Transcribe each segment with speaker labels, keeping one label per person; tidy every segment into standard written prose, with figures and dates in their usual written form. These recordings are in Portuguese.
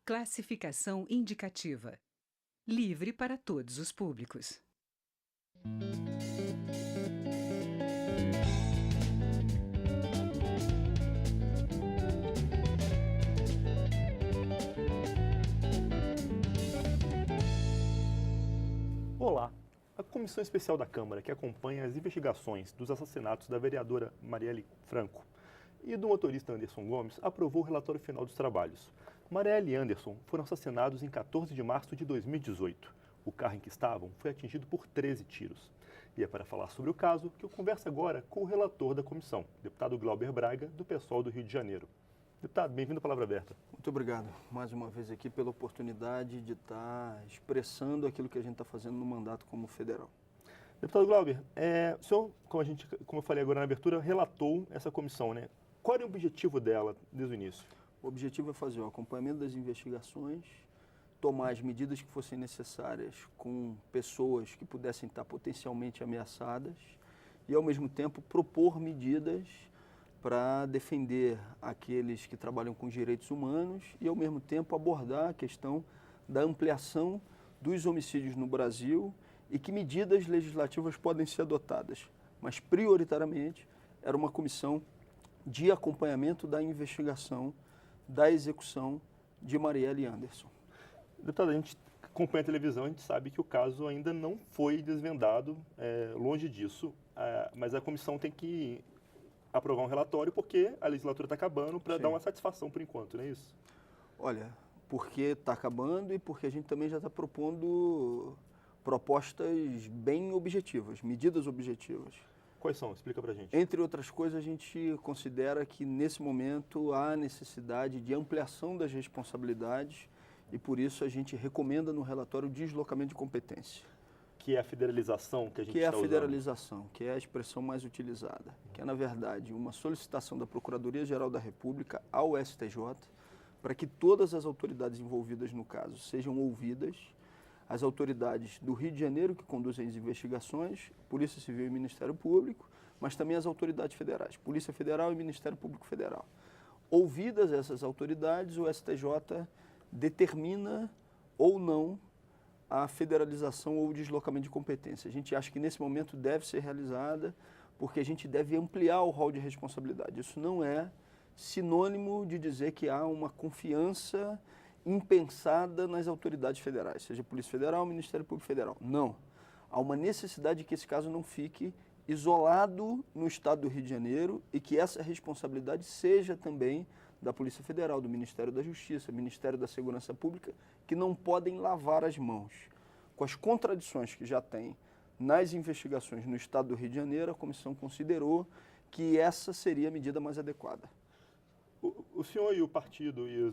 Speaker 1: Classificação indicativa. Livre para todos os públicos.
Speaker 2: Olá! A Comissão Especial da Câmara, que acompanha as investigações dos assassinatos da vereadora Marielle Franco e do motorista Anderson Gomes, aprovou o relatório final dos trabalhos. Marielle e Anderson foram assassinados em 14 de março de 2018. O carro em que estavam foi atingido por 13 tiros. E é para falar sobre o caso que eu converso agora com o relator da comissão, deputado Glauber Braga, do PSOL do Rio de Janeiro. Deputado, bem-vindo à Palavra Aberta.
Speaker 3: Muito obrigado, mais uma vez aqui, pela oportunidade de estar expressando aquilo que a gente está fazendo no mandato como federal.
Speaker 2: Deputado Glauber, o senhor, como eu falei agora na abertura, relatou essa comissão, né? Qual era o objetivo dela desde o início?
Speaker 3: O objetivo é fazer o acompanhamento das investigações, tomar as medidas que fossem necessárias com pessoas que pudessem estar potencialmente ameaçadas e, ao mesmo tempo, propor medidas para defender aqueles que trabalham com direitos humanos e, ao mesmo tempo, abordar a questão da ampliação dos homicídios no Brasil e que medidas legislativas podem ser adotadas. Mas, prioritariamente, era uma comissão de acompanhamento da investigação da execução de Marielle e Anderson.
Speaker 2: Deputado, a gente acompanha a televisão, a gente sabe que o caso ainda não foi desvendado, longe disso, mas a comissão tem que aprovar um relatório porque a legislatura está acabando para dar uma satisfação por enquanto, não é isso?
Speaker 3: Olha, porque está acabando e porque a gente também já está propondo propostas bem objetivas, medidas objetivas.
Speaker 2: Quais são? Explica para a gente.
Speaker 3: Entre outras coisas, a gente considera que nesse momento há necessidade de ampliação das responsabilidades e por isso a gente recomenda no relatório o deslocamento de competência.
Speaker 2: Que é a federalização que a gente
Speaker 3: está usando.
Speaker 2: Que é a
Speaker 3: federalização, que é a expressão mais utilizada, que é, na verdade, uma solicitação da Procuradoria-Geral da República ao STJ para que todas as autoridades envolvidas no caso sejam ouvidas, as autoridades do Rio de Janeiro que conduzem as investigações, Polícia Civil e Ministério Público, mas também as autoridades federais, Polícia Federal e Ministério Público Federal. Ouvidas essas autoridades, o STJ determina ou não a federalização ou o deslocamento de competência. A gente acha que nesse momento deve ser realizada porque a gente deve ampliar o rol de responsabilidade. Isso não é sinônimo de dizer que há uma confiança impensada nas autoridades federais, seja Polícia Federal ou Ministério Público Federal. Não. Há uma necessidade de que esse caso não fique isolado no estado do Rio de Janeiro e que essa responsabilidade seja também da Polícia Federal, do Ministério da Justiça, Ministério da Segurança Pública, que não podem lavar as mãos. Com as contradições que já tem nas investigações no estado do Rio de Janeiro, a comissão considerou que essa seria a medida mais adequada.
Speaker 2: O senhor e o partido e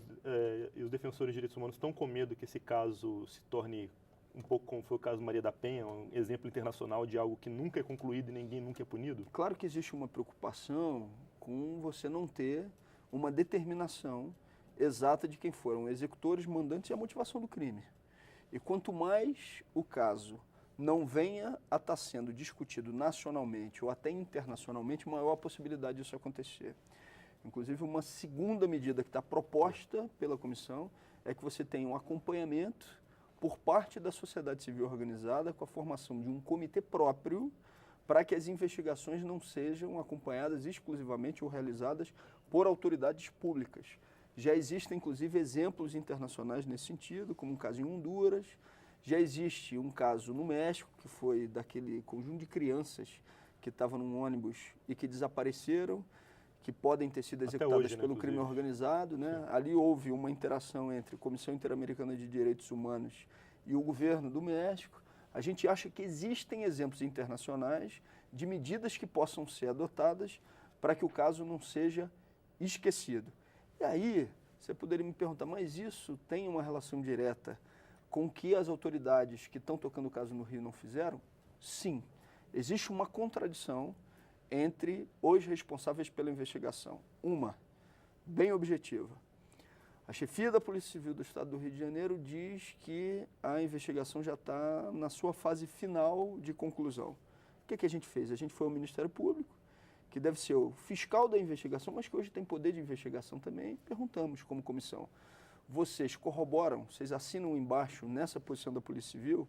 Speaker 2: os defensores de direitos humanos estão com medo que esse caso se torne um pouco como foi o caso Maria da Penha, um exemplo internacional de algo que nunca é concluído e ninguém nunca é punido?
Speaker 3: Claro que existe uma preocupação com você não ter uma determinação exata de quem foram executores, mandantes e a motivação do crime. E quanto mais o caso não venha a estar sendo discutido nacionalmente ou até internacionalmente, maior a possibilidade disso acontecer. Inclusive, uma segunda medida que está proposta pela comissão é que você tenha um acompanhamento por parte da sociedade civil organizada com a formação de um comitê próprio para que as investigações não sejam acompanhadas exclusivamente ou realizadas por autoridades públicas. Já existem, inclusive, exemplos internacionais nesse sentido, como um caso em Honduras. Já existe um caso no México, que foi daquele conjunto de crianças que estavam num ônibus e que desapareceram, que podem ter sido executadas
Speaker 2: hoje,
Speaker 3: pelo crime organizado, né? Ali houve uma interação entre a Comissão Interamericana de Direitos Humanos e o governo do México. A gente acha que existem exemplos internacionais de medidas que possam ser adotadas para que o caso não seja esquecido. E aí, você poderia me perguntar, mas isso tem uma relação direta com o que as autoridades que estão tocando o caso no Rio não fizeram? Sim, existe uma contradição entre os responsáveis pela investigação. Uma, bem objetiva. A chefia da Polícia Civil do Estado do Rio de Janeiro diz que a investigação já está na sua fase final de conclusão. O que a gente fez? A gente foi ao Ministério Público, que deve ser o fiscal da investigação, mas que hoje tem poder de investigação também, perguntamos como comissão. vocês corroboram, vocês assinam embaixo nessa posição da Polícia Civil?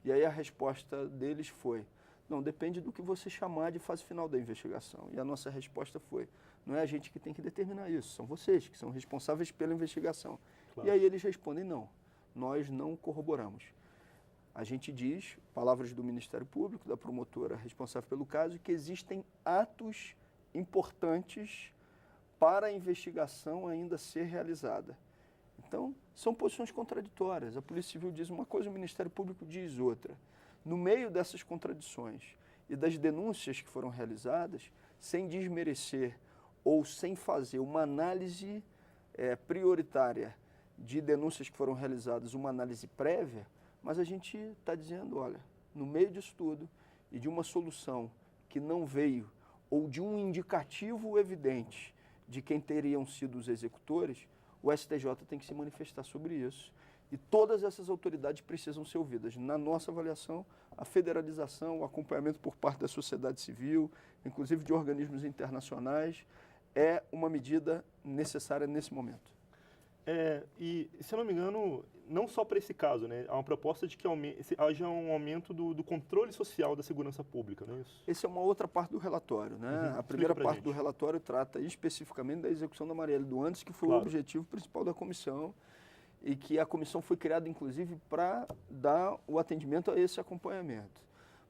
Speaker 3: E aí a resposta deles foi, não, depende do que você chamar de fase final da investigação. E a nossa resposta foi, não é a gente que tem que determinar isso, são vocês que são responsáveis pela investigação. Claro. E aí eles respondem, não, nós não corroboramos. A gente diz, palavras do Ministério Público, da promotora responsável pelo caso, que existem atos importantes para a investigação ainda ser realizada. Então, são posições contraditórias. A Polícia Civil diz uma coisa, o Ministério Público diz outra. No meio dessas contradições e das denúncias que foram realizadas, sem desmerecer ou sem fazer uma análise prioritária de denúncias que foram realizadas, uma análise prévia, mas a gente está dizendo, olha, no meio disso tudo e de uma solução que não veio, ou de um indicativo evidente de quem teriam sido os executores, o STJ tem que se manifestar sobre isso. E todas essas autoridades precisam ser ouvidas. Na nossa avaliação, a federalização, o acompanhamento por parte da sociedade civil, inclusive de organismos internacionais, é uma medida necessária nesse momento.
Speaker 2: E, se eu não me engano, não só para esse caso, né? Há uma proposta de que haja um aumento do controle social da segurança pública, não é isso?
Speaker 3: Essa é uma outra parte do relatório, né? A primeira parte do relatório trata especificamente da execução da Marielle Duandes, que foi o objetivo principal da comissão, e que a comissão foi criada, inclusive, para dar o atendimento a esse acompanhamento.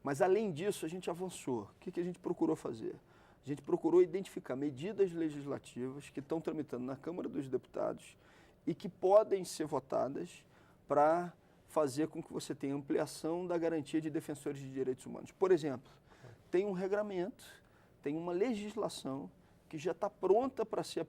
Speaker 3: Mas, além disso, a gente avançou. O que a gente procurou fazer? A gente procurou identificar medidas legislativas que estão tramitando na Câmara dos Deputados e que podem ser votadas para fazer com que você tenha ampliação da garantia de defensores de direitos humanos. Por exemplo, tem um regramento, tem uma legislação que já está pronta para ser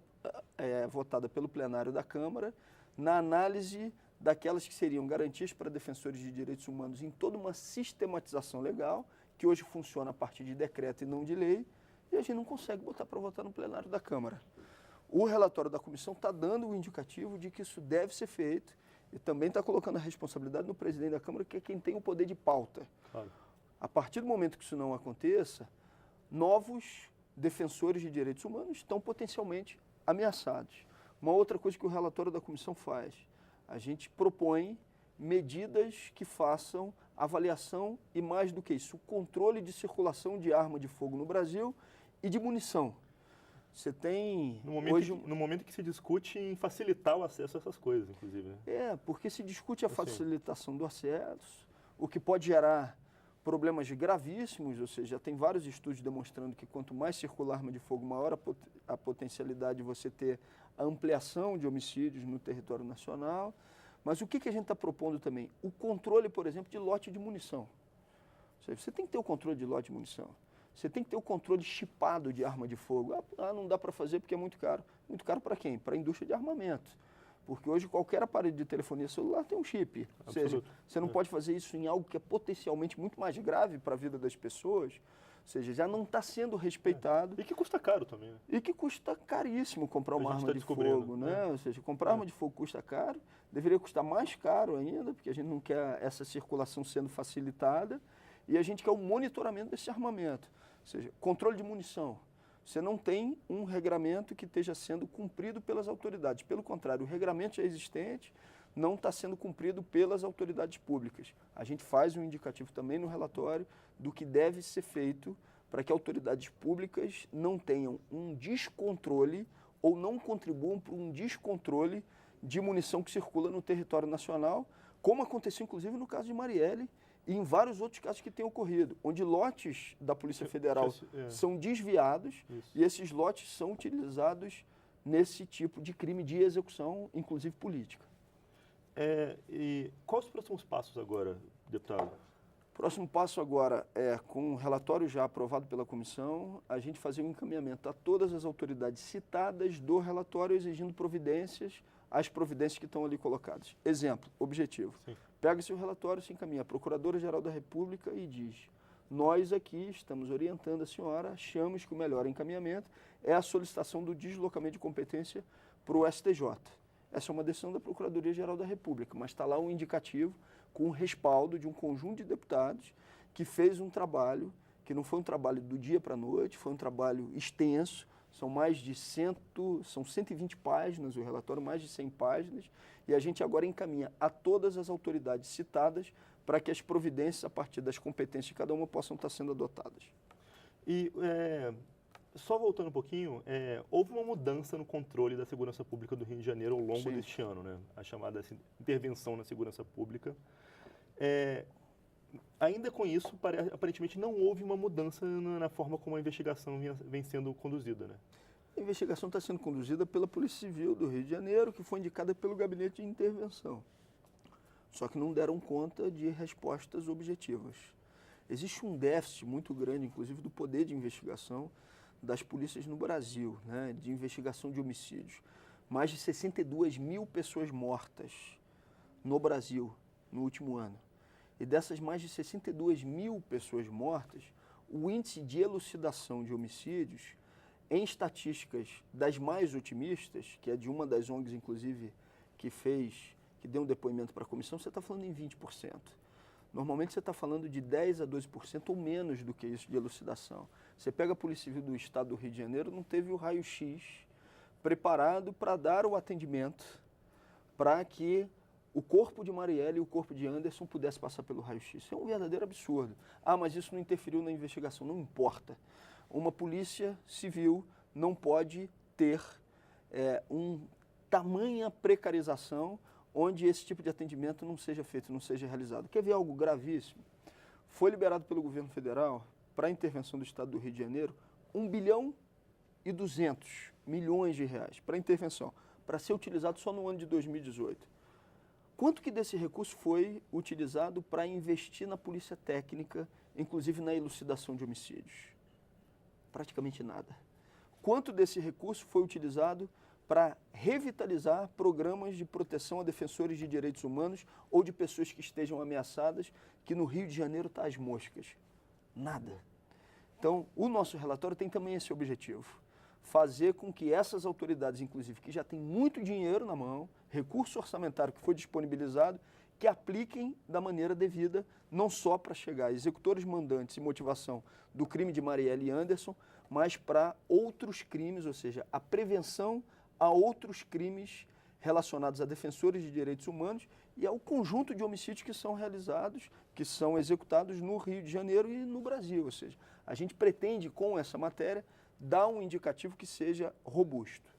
Speaker 3: votada pelo plenário da Câmara na análise daquelas que seriam garantias para defensores de direitos humanos em toda uma sistematização legal, que hoje funciona a partir de decreto e não de lei, e a gente não consegue botar para votar no plenário da Câmara. O relatório da comissão está dando o indicativo de que isso deve ser feito e também está colocando a responsabilidade no presidente da Câmara, que é quem tem o poder de pauta. Claro. A partir do momento que isso não aconteça, novos defensores de direitos humanos estão potencialmente ameaçados. Uma outra coisa que o relatório da comissão faz, a gente propõe medidas que façam avaliação e, mais do que isso, o controle de circulação de arma de fogo no Brasil e de munição. Você tem...
Speaker 2: No momento que se discute em facilitar o acesso a essas coisas, inclusive. Né?
Speaker 3: Porque se discute a facilitação do acesso, o que pode gerar problemas gravíssimos, ou seja, tem vários estudos demonstrando que quanto mais circula arma de fogo, maior a potencialidade de você ter a ampliação de homicídios no território nacional. Mas o que a gente está propondo também? O controle, por exemplo, de lote de munição. Ou seja, você tem que ter o controle de lote de munição. Você tem que ter o controle chipado de arma de fogo. Não dá para fazer porque é muito caro. Muito caro para quem? Para a indústria de armamento. Porque hoje qualquer aparelho de telefonia celular tem um chip. Ou seja, você não pode fazer isso em algo que é potencialmente muito mais grave para a vida das pessoas. Ou seja, já não está sendo respeitado.
Speaker 2: E que custa caro também. Né?
Speaker 3: E que custa caríssimo comprar uma arma de fogo. Né? Ou seja, comprar arma de fogo custa caro, deveria custar mais caro ainda, porque a gente não quer essa circulação sendo facilitada, e a gente quer o monitoramento desse armamento. Ou seja, controle de munição. Você não tem um regramento que esteja sendo cumprido pelas autoridades. Pelo contrário, o regramento já existente não está sendo cumprido pelas autoridades públicas. A gente faz um indicativo também no relatório do que deve ser feito para que autoridades públicas não tenham um descontrole ou não contribuam para um descontrole de munição que circula no território nacional, como aconteceu inclusive no caso de Marielle, e em vários outros casos que têm ocorrido, onde lotes da Polícia Federal são desviados e esses lotes são utilizados nesse tipo de crime de execução, inclusive política.
Speaker 2: E quais os próximos passos agora, deputado?
Speaker 3: Próximo passo agora é, com um relatório já aprovado pela comissão, a gente fazer um encaminhamento a todas as autoridades citadas do relatório exigindo providências, as providências que estão ali colocadas. Exemplo, objetivo. Sim. Pega-se o relatório, se encaminha à Procuradora-Geral da República e diz: nós aqui estamos orientando a senhora, achamos que o melhor encaminhamento é a solicitação do deslocamento de competência para o STJ. Essa é uma decisão da Procuradoria-Geral da República, mas está lá um indicativo com o respaldo de um conjunto de deputados que fez um trabalho, que não foi um trabalho do dia para a noite, foi um trabalho extenso, São são 120 páginas o relatório, mais de 100 páginas, e a gente agora encaminha a todas as autoridades citadas para que as providências, a partir das competências de cada uma, possam estar sendo adotadas.
Speaker 2: E só voltando um pouquinho, houve uma mudança no controle da segurança pública do Rio de Janeiro ao longo
Speaker 3: Sim.
Speaker 2: deste ano, né? A chamada intervenção na segurança pública. Ainda com isso, aparentemente não houve uma mudança na forma como a investigação vem sendo conduzida, né?
Speaker 3: A investigação está sendo conduzida pela Polícia Civil do Rio de Janeiro, que foi indicada pelo Gabinete de Intervenção. Só que não deram conta de respostas objetivas. Existe um déficit muito grande, inclusive, do poder de investigação das polícias no Brasil, né, de investigação de homicídios. Mais de 62 mil pessoas mortas no Brasil no último ano. E dessas mais de 62 mil pessoas mortas, o índice de elucidação de homicídios, em estatísticas das mais otimistas, que é de uma das ONGs, inclusive, que deu um depoimento para a comissão, você está falando em 20%. Normalmente você está falando de 10% a 12% ou menos do que isso de elucidação. Você pega a Polícia Civil do Estado do Rio de Janeiro, não teve o raio-x preparado para dar o atendimento para que o corpo de Marielle e o corpo de Anderson pudesse passar pelo raio-x. Isso é um verdadeiro absurdo. Ah, mas isso não interferiu na investigação. Não importa. Uma polícia civil não pode ter tamanha precarização onde esse tipo de atendimento não seja feito, não seja realizado. Quer ver algo gravíssimo? Foi liberado pelo governo federal, para a intervenção do Estado do Rio de Janeiro, 1 bilhão e 200 milhões de reais para a intervenção, para ser utilizado só no ano de 2018. Quanto que desse recurso foi utilizado para investir na polícia técnica, inclusive na elucidação de homicídios? Praticamente nada. Quanto desse recurso foi utilizado para revitalizar programas de proteção a defensores de direitos humanos ou de pessoas que estejam ameaçadas, que no Rio de Janeiro está às moscas? Nada. Então, o nosso relatório tem também esse objetivo, fazer com que essas autoridades, inclusive, que já têm muito dinheiro na mão, recurso orçamentário que foi disponibilizado, que apliquem da maneira devida, não só para chegar a executores mandantes e motivação do crime de Marielle e Anderson, mas para outros crimes, ou seja, a prevenção a outros crimes relacionados a defensores de direitos humanos e ao conjunto de homicídios que são realizados, que são executados no Rio de Janeiro e no Brasil. Ou seja, a gente pretende, com essa matéria, dar um indicativo que seja robusto.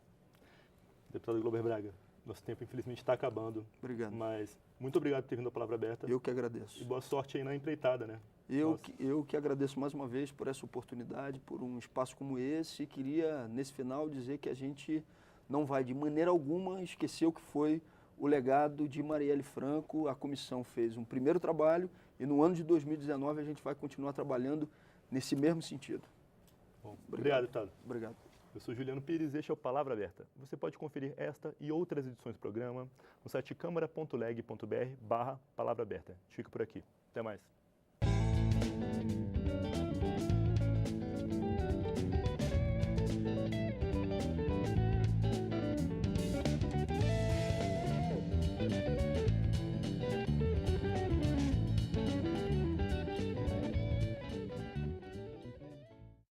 Speaker 2: Deputado Glauber Braga, nosso tempo infelizmente está acabando.
Speaker 3: Obrigado.
Speaker 2: Mas muito obrigado por ter vindo à Palavra Aberta.
Speaker 3: Eu que agradeço.
Speaker 2: E boa sorte aí na empreitada, né?
Speaker 3: Eu que agradeço mais uma vez por essa oportunidade, por um espaço como esse, e queria, nesse final, dizer que a gente não vai, de maneira alguma, esquecer o que foi o legado de Marielle Franco. A comissão fez um primeiro trabalho e no ano de 2019 a gente vai continuar trabalhando nesse mesmo sentido.
Speaker 2: Bom, obrigado, deputado.
Speaker 3: Obrigado.
Speaker 2: Eu sou Juliano Pires e este é o Palavra Aberta. Você pode conferir esta e outras edições do programa no site câmara.leg.br/palavra aberta. Fico por aqui. Até mais.